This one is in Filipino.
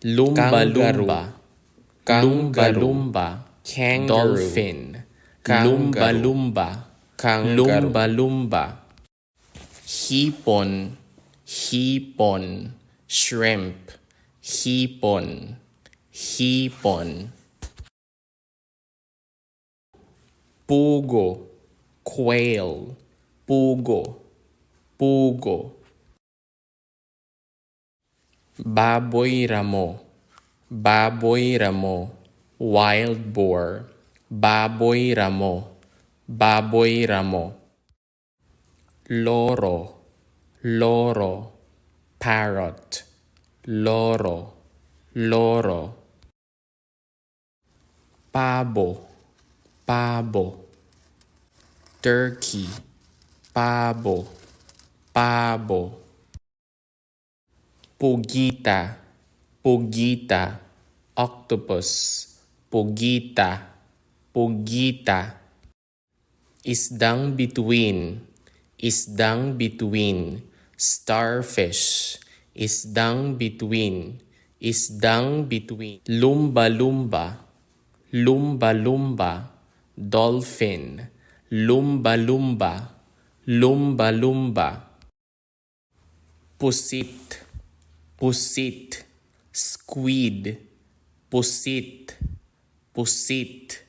lumba-lumba, lumba-lumba, dolphin, lumba-lumba, lumba-lumba, hipon, hipon, shrimp, hipon, hipon, pugo, quail, pugo, pugo, baboy ramo, baboy ramo, wild boar, baboy ramo, baboy ramo, loro, loro, parrot, loro, loro, pabo, pabo, turkey, pabo, pabo, pugita, pugita, octopus, pugita, pugita, isdang bituin, isdang bituin, starfish, isdang bituin, isdang bituin, lumba-lumba, lumba-lumba, dolphin, lumba-lumba, lumba-lumba, pusit, pusit, squid, pusit, pusit,